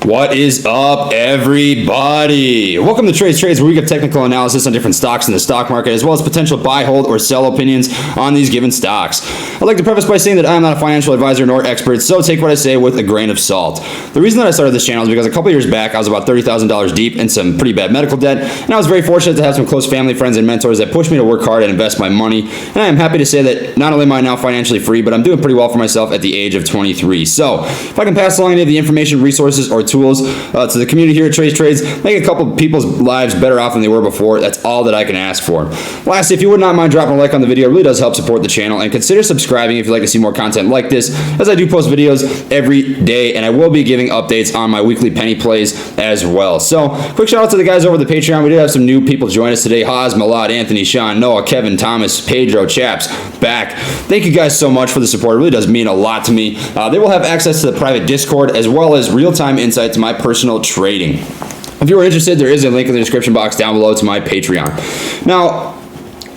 What is up, everybody? Welcome to Trades, where we give technical analysis on different stocks in the stock market, as well as potential buy, hold, or sell opinions on these given stocks. I'd like to preface by saying that I am not a financial advisor nor expert, so take what I say with a grain of salt. The reason that I started this channel is because a couple years back, I was about $30,000 deep in some pretty bad medical debt, and I was very fortunate to have some close family, friends, and mentors that pushed me to work hard and invest my money. And I am happy to say that not only am I now financially free, but I'm doing pretty well for myself at the age of 23. So, if I can pass along any of the information, resources, or tools to the community here at Trades, make a couple people's lives better off than they were before, that's all that I can ask for. Lastly, if you would not mind dropping a like on the video, it really does help support the channel, and consider subscribing if you'd like to see more content like this, as I do post videos every day, and I will be giving updates on my weekly penny plays as well. So, quick shout out to the guys over the Patreon. We did have some new people join us today: Haas, Malad, Anthony, Sean, Noah, Kevin, Thomas, Pedro, Chaps, back. Thank you guys so much for the support. It really does mean a lot to me. They will have access to the private Discord, as well as real-time insight to my personal trading. If you are interested, there is a link in the description box down below to my Patreon. Now,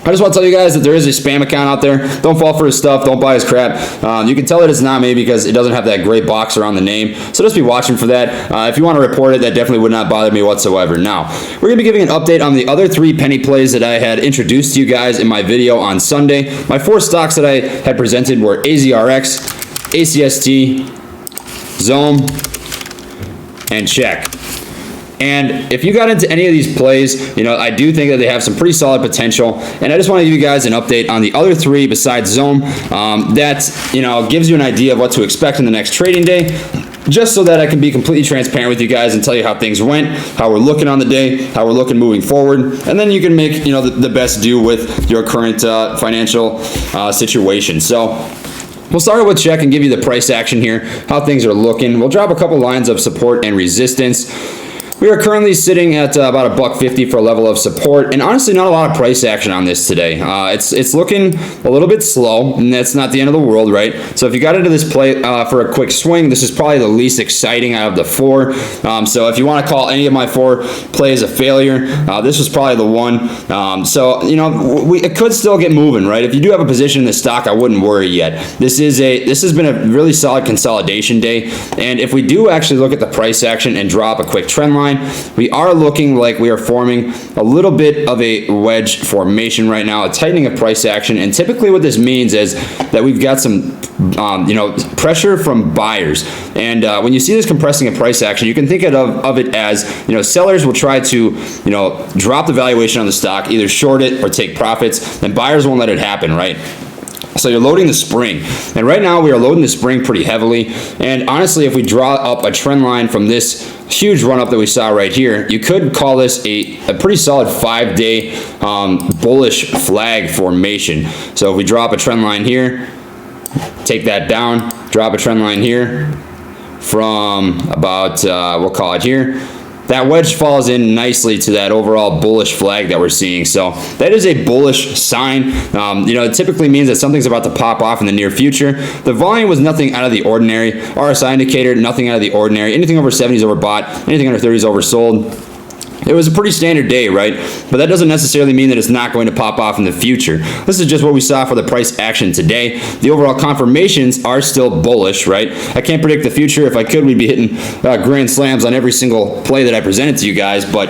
I just want to tell you guys that there is a spam account out there. Don't fall for his stuff. Don't buy his crap. You can tell that it's not me because it doesn't have that gray box around the name. So just be watching for that. If you want to report it, that definitely would not bother me whatsoever. Now, we're going to be giving an update on the other 3 penny plays that I had introduced to you guys in my video on Sunday. My 4 stocks that I had presented were AZRX, ACST, Zome, and Chek. And if you got into any of these plays, I do think that they have some pretty solid potential. And I just want to give you guys an update on the other 3 besides Zome. That, gives you an idea of what to expect in the next trading day, just so that I can be completely transparent with you guys and tell you how things went, how we're looking on the day, how we're looking moving forward. And then you can make, the best do with your current financial situation. So, we'll start with Chek and give you the price action here, how things are looking. We'll drop a couple lines of support and resistance. We are currently sitting at about $1.50 for a level of support, and honestly, not a lot of price action on this today. It's looking a little bit slow, and that's not the end of the world, right? So if you got into this play for a quick swing, this is probably the least exciting out of the 4. So if you want to call any of my 4 plays a failure, this was probably the one. It could still get moving, right? If you do have a position in the stock, I wouldn't worry yet. This has been a really solid consolidation day, and if we do actually look at the price action and drop a quick trend line, we are looking like we are forming a little bit of a wedge formation right now, a tightening of price action. And typically what this means is that we've got some pressure from buyers. And when you see this compressing of price action, you can think of it as, sellers will try to, drop the valuation on the stock, either short it or take profits, and buyers won't let it happen, right? So you're loading the spring, and right now we are loading the spring pretty heavily. And honestly, if we draw up a trend line from this huge run up that we saw right here, you could call this a pretty solid 5-day bullish flag formation. So if we drop a trend line here, take that down, drop a trend line here from about we'll call it here, that wedge falls in nicely to that overall bullish flag that we're seeing. So that is a bullish sign. It typically means that something's about to pop off in the near future. The volume was nothing out of the ordinary. RSI indicator, nothing out of the ordinary. Anything over 70 is overbought. Anything under 30 is oversold. It was a pretty standard day, right? But that doesn't necessarily mean that it's not going to pop off in the future. This is just what we saw for the price action today. The overall confirmations are still bullish, right? I can't predict the future. If I could, we'd be hitting grand slams on every single play that I presented to you guys. But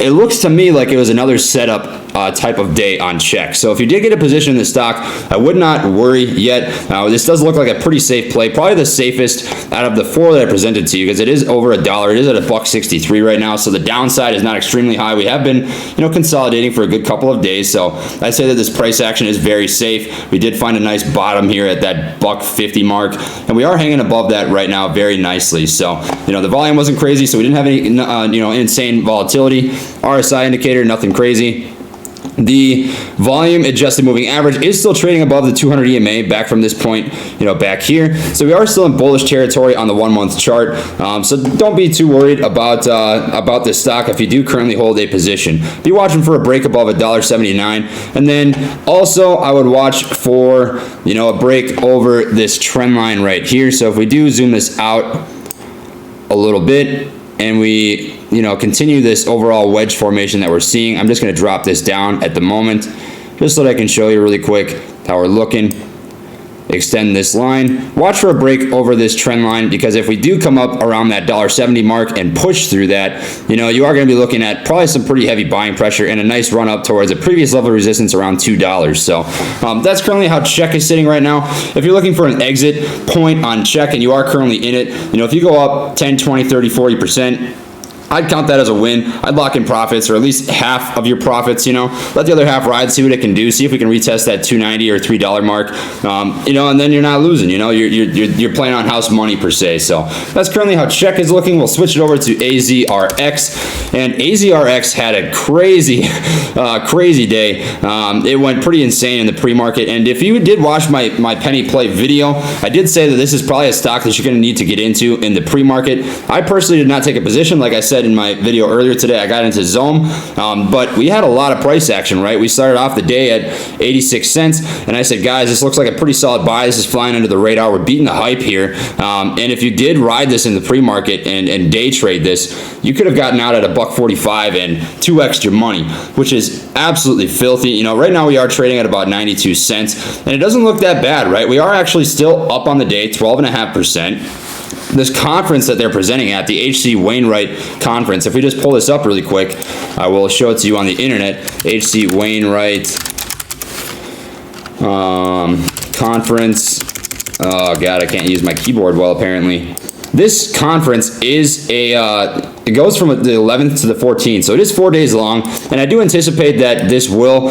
it looks to me like it was another setup type of day on Chek. So if you did get a position in the stock, I would not worry yet. This does look like a pretty safe play, probably the safest out of the 4 that I presented to you, because it is over $1. It is at $1.63 right now, so the downside is not extremely high. We have been, consolidating for a good couple of days, so I say that this price action is very safe. We did find a nice bottom here at that $1.50 mark, and we are hanging above that right now very nicely. So, the volume wasn't crazy, so we didn't have any, insane volatility. RSI indicator, nothing crazy. The volume adjusted moving average is still trading above the 200 EMA back from this point, back here. So we are still in bullish territory on the 1-month chart. So don't be too worried about this stock if you do currently hold a position. Be watching for a break above $1.79, and then also I would watch for a break over this trend line right here. So if we do zoom this out a little bit and we continue this overall wedge formation that we're seeing, I'm just going to drop this down at the moment just so that I can show you really quick how we're looking. extend this line. Watch for a break over this trend line, because if we do come up around that $1.70 mark and push through that, you are going to be looking at probably some pretty heavy buying pressure and a nice run up towards a previous level of resistance around $2. So that's currently how Chek is sitting right now. If you're looking for an exit point on Chek and you are currently in it, if you go up 10, 20, 30, 40%, I'd count that as a win. I'd lock in profits, or at least half of your profits, let the other half ride, see what it can do, see if we can retest that $2.90 or $3 mark, and then you're not losing, you're playing on house money per se. So that's currently how Chek is looking. We'll switch it over to AZRX, and AZRX had a crazy, crazy day. It went pretty insane in the pre-market, and if you did watch my penny play video, I did say that this is probably a stock that you're going to need to get into in the pre-market. I personally did not take a position. Like I said in my video earlier today, I got into Zome, but we had a lot of price action, right? We started off the day at 86 cents, and I said, guys, this looks like a pretty solid buy. This is flying under the radar. We're beating the hype here, and if you did ride this in the pre-market and day trade this, you could have gotten out at $1.45 and 2x your money, which is absolutely filthy. Right now we are trading at about 92 cents, and it doesn't look that bad, right? We are actually still up on the day, 12.5%. This conference that they're presenting at, the H.C. Wainwright conference, if we just pull this up really quick, I will show it to you on the internet. H.C. Wainwright conference. Oh God, I can't use my keyboard well apparently. This conference is it goes from the 11th to the 14th, so it is 4 days long, and I do anticipate that this will,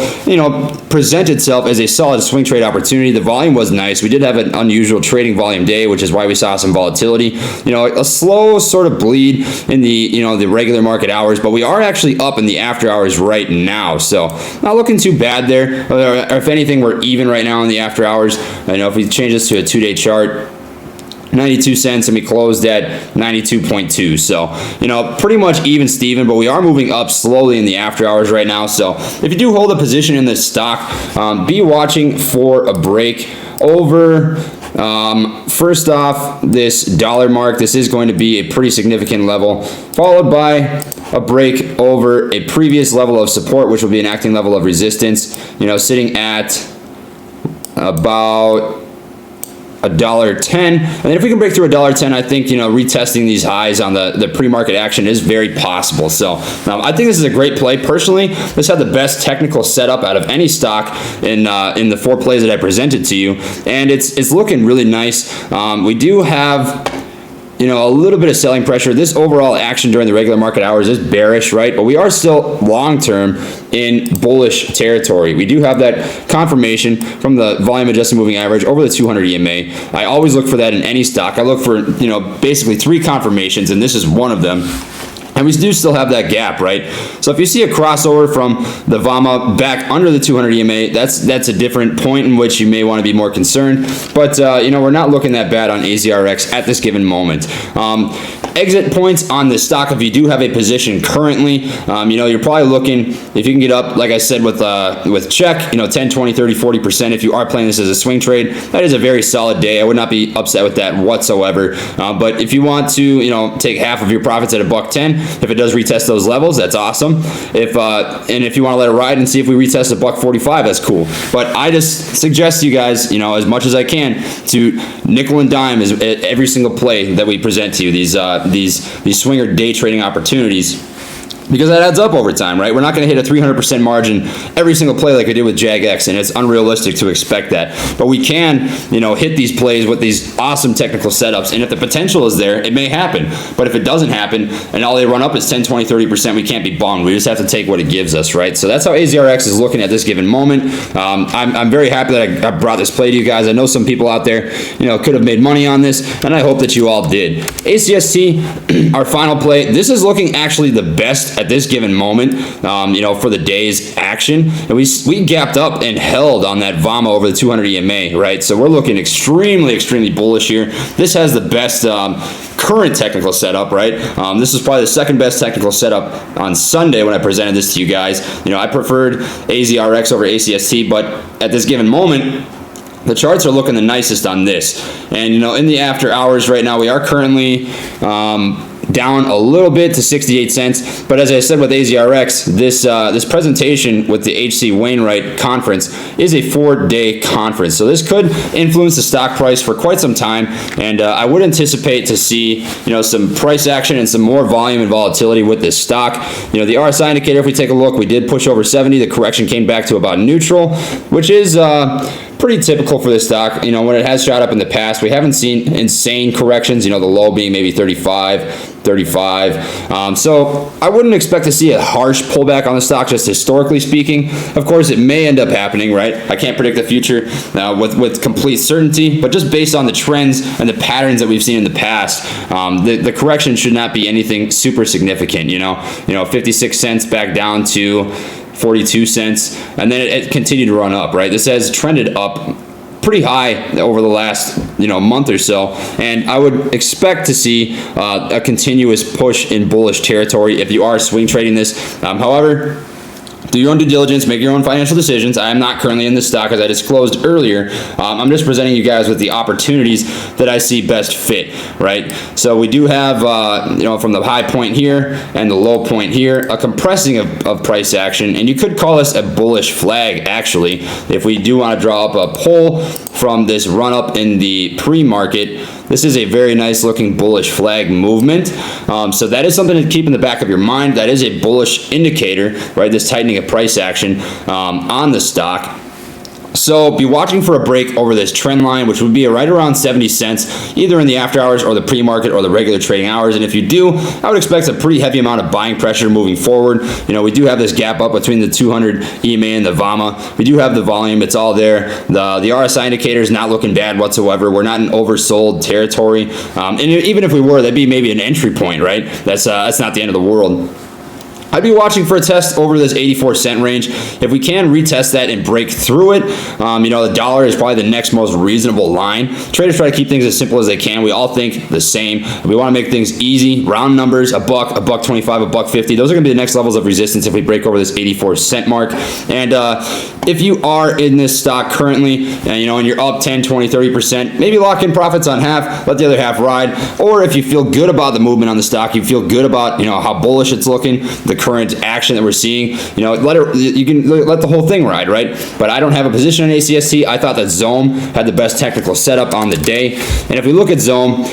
present itself as a solid swing trade opportunity. The volume was nice. We did have an unusual trading volume day, which is why we saw some volatility. A slow sort of bleed in the, the regular market hours, but we are actually up in the after hours right now, so not looking too bad there. Or if anything, we're even right now in the after hours. If we change this to a 2-day chart, 92 cents, and we closed at 92.2. So, pretty much even Steven, but we are moving up slowly in the after hours right now. So, if you do hold a position in this stock, be watching for a break over, first off, this dollar mark. This is going to be a pretty significant level, followed by a break over a previous level of support, which will be an acting level of resistance, sitting at about $1.10, and then if we can break through $1.10, I think retesting these highs on the pre-market action is very possible. So I think this is a great play. Personally, this had the best technical setup out of any stock in the 4 plays that I presented to you, and it's looking really nice. We do have a little bit of selling pressure. This overall action during the regular market hours is bearish, right? But we are still long-term in bullish territory. We do have that confirmation from the volume adjusted moving average over the 200 EMA. I always look for that in any stock. I look for, basically 3 confirmations, and this is one of them. And we do still have that gap, right? So if you see a crossover from the VAMA back under the 200 EMA, that's a different point in which you may want to be more concerned. But, we're not looking that bad on AZRX at this given moment. Exit points on this stock, if you do have a position currently, you're probably looking, if you can get up, like I said, with Chek, 10, 20, 30, 40%, if you are playing this as a swing trade, that is a very solid day. I would not be upset with that whatsoever. But if you want to, take half of your profits at $1.10, if it does retest those levels, that's awesome. If you want to let it ride and see if we retest $1.45, that's cool. But I just suggest you guys, as much as I can, to nickel and dime every single play that we present to you. These swinger day trading opportunities, because that adds up over time, right? We're not going to hit a 300% margin every single play like we did with JagX, and it's unrealistic to expect that. But we can, hit these plays with these awesome technical setups, and if the potential is there, it may happen. But if it doesn't happen, and all they run up is 10, 20, 30%, we can't be bummed. We just have to take what it gives us, right? So that's how AZRX is looking at this given moment. I'm very happy that I brought this play to you guys. I know some people out there, could have made money on this, and I hope that you all did. ACST, our final play, this is looking actually the best at this given moment, for the day's action. And we gapped up and held on that VAMA over the 200 EMA, right? So we're looking extremely, extremely bullish here. This has the best current technical setup, right? This is probably the second best technical setup on Sunday when I presented this to you guys. I preferred AZRX over ACST, but at this given moment, the charts are looking the nicest on this. And, in the after hours right now, we are currently down a little bit to 68 cents. But as I said with AZRX, this presentation with the H.C. Wainwright conference is a 4-day conference. So this could influence the stock price for quite some time. And I would anticipate to see, some price action and some more volume and volatility with this stock. The RSI indicator, if we take a look, we did push over 70. The correction came back to about neutral, which is pretty typical for this stock. When it has shot up in the past, we haven't seen insane corrections, the low being maybe 35. So I wouldn't expect to see a harsh pullback on the stock, just historically speaking. Of course, it may end up happening, right? I can't predict the future with complete certainty, but just based on the trends and the patterns that we've seen in the past, the correction should not be anything super significant. 56 cents back down to 42 cents, and then it continued to run up, right? This has trended up pretty high over the last month or so, and I would expect to see a continuous push in bullish territory if you are swing trading this. However, do your own due diligence, make your own financial decisions. I am not currently in this stock, as I disclosed earlier. I'm just presenting you guys with the opportunities that I see best fit, right? So we do have, from the high point here and the low point here, a compressing of price action, and you could call this a bullish flag, actually, if we do want to draw up a poll from this run up in the pre-market. This is a very nice looking bullish flag movement. So that is something to keep in the back of your mind. That is a bullish indicator, right? This tightening of price action on the stock. So be watching for a break over this trend line, which would be right around 70 cents, either in the after hours or the pre-market or the regular trading hours. And if you do, I would expect a pretty heavy amount of buying pressure moving forward. We do have this gap up between the 200 EMA and the VAMA. We do have the volume. It's all there. The RSI indicator is not looking bad whatsoever. We're not in oversold territory. And even if we were, that'd be maybe an entry point, right? That's not the end of the world. I'd be watching for a test over this 84-cent range. If we can retest that and break through it, the dollar is probably the next most reasonable line. Traders try to keep things as simple as they can. We all think the same. We want to make things easy, round numbers, a buck, $1.25, $1.50. Those are going to be the next levels of resistance if we break over this 84-cent mark. And if you are in this stock currently, and you're up 10, 20, 30%, maybe lock in profits on half, let the other half ride. Or if you feel good about the movement on the stock, you feel good about how bullish it's looking, the current action that we're seeing, you can let the whole thing ride, right? But I don't have a position on ACST. I thought that Zome had the best technical setup on the day. And if we look at Zome,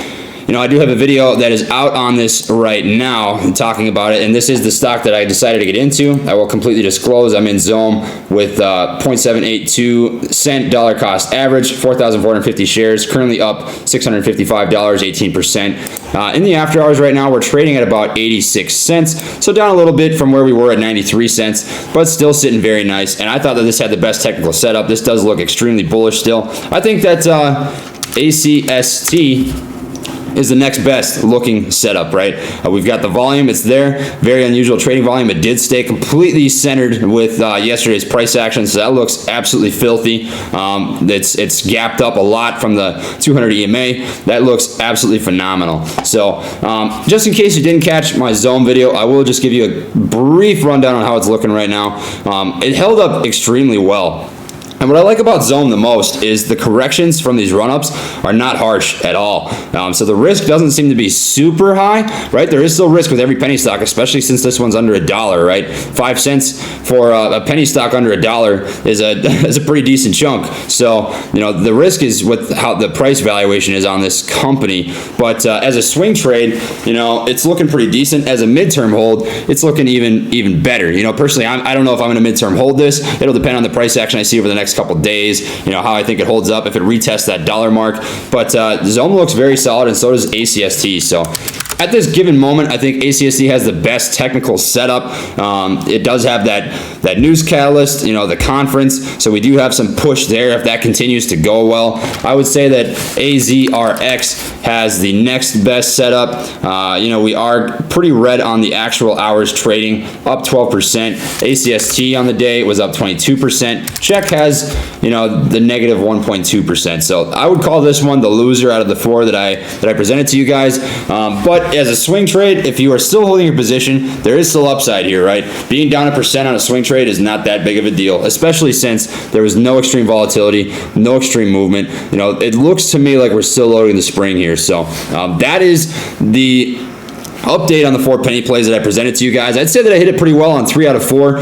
I do have a video that is out on this right now talking about it, and this is the stock that I decided to get into. I will completely disclose I'm in Zome with 0.782 cent dollar cost average, 4,450 shares, currently up $655, 18%. In the after hours right now, we're trading at about 86 cents, so down a little bit from where we were at 93 cents, but still sitting very nice. And I thought that this had the best technical setup. This does look extremely bullish still. I think that ACST is the next best looking setup, right? We've got the volume, it's there, very unusual trading volume. It did stay completely centered with yesterday's price action, so that looks absolutely filthy. It's gapped up a lot from the 200 EMA. That looks absolutely phenomenal. So just in case you didn't catch my Zome video, I will just give you a brief rundown on how it's looking right now. It held up extremely well. And what I like about Zome the most is the corrections from these run-ups are not harsh at all. So the risk doesn't seem to be super high, right? There is still risk with every penny stock, especially since this one's under $1, right? 5 cents for a penny stock under $1 is a pretty decent chunk. So, the risk is with how the price valuation is on this company. But as a swing trade, it's looking pretty decent. As a midterm hold, it's looking even better. Personally, I don't know if I'm going to midterm hold this. It'll depend on the price action I see over the next couple days, how I think it holds up, if it retests that dollar mark. But Zome looks very solid, and so does ACST. So at this given moment, I think ACST has the best technical setup. It does have that news catalyst, the conference, so we do have some push there if that continues to go well. I would say that AZRX has the next best setup. We are pretty red on the actual hours trading, up 12%. ACST on the day was up 22%. Chek has, the negative 1.2%. So I would call this one the loser out of the 4 that I presented to you guys. But as a swing trade, if you are still holding your position, there is still upside here, right? Being down 1% on a swing trade is not that big of a deal, especially since there was no extreme volatility, no extreme movement. It looks to me like we're still loading the spring here. So that is the update on the 4 penny plays that I presented to you guys. I'd say that I hit it pretty well on 3 out of 4.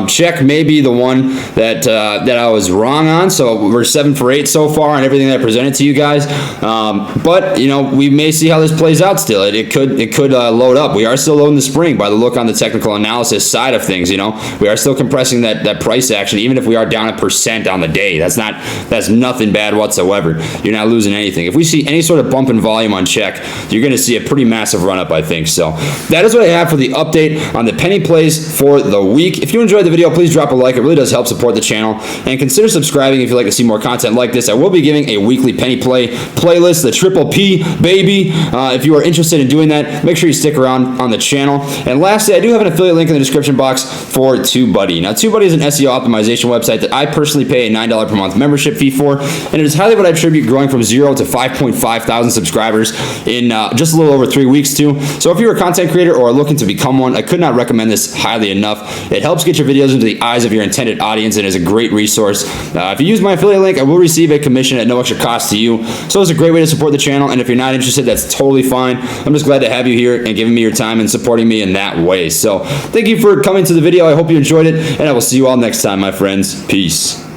Chek may be the one that I was wrong on, so we're 7 for 8 so far on everything that I presented to you guys. But you know, we may see how this plays out still. It could load up. We are still loading the spring by the look on the technical analysis side of things. You know, we are still compressing that price action, even if we are down 1% on the day. That's nothing bad whatsoever. You're not losing anything. If we see any sort of bump in volume on Chek, you're going to see a pretty massive run up, I think. So that is what I have for the update on the penny plays for the week. If you enjoyed the video, please drop a like. It really does help support the channel. And consider subscribing if you'd like to see more content like this. I will be giving a weekly penny play playlist, the Triple P, baby. If you are interested in doing that, make sure you stick around on the channel. And lastly, I do have an affiliate link in the description box for TubeBuddy. Now, TubeBuddy is an SEO optimization website that I personally pay a $9 per month membership fee for, and it is highly what I attribute growing from 0 to 5.5 thousand subscribers in just a little over 3 weeks to. So if you're a content creator or are looking to become one, I could not recommend this highly enough. It helps get your videos into the eyes of your intended audience and is a great resource. If you use my affiliate link, I will receive a commission at no extra cost to you. So it's a great way to support the channel, and if you're not interested, that's totally fine. I'm just glad to have you here and giving me your time and supporting me in that way. So thank you for coming to the video. I hope you enjoyed it, and I will see you all next time, my friends. Peace.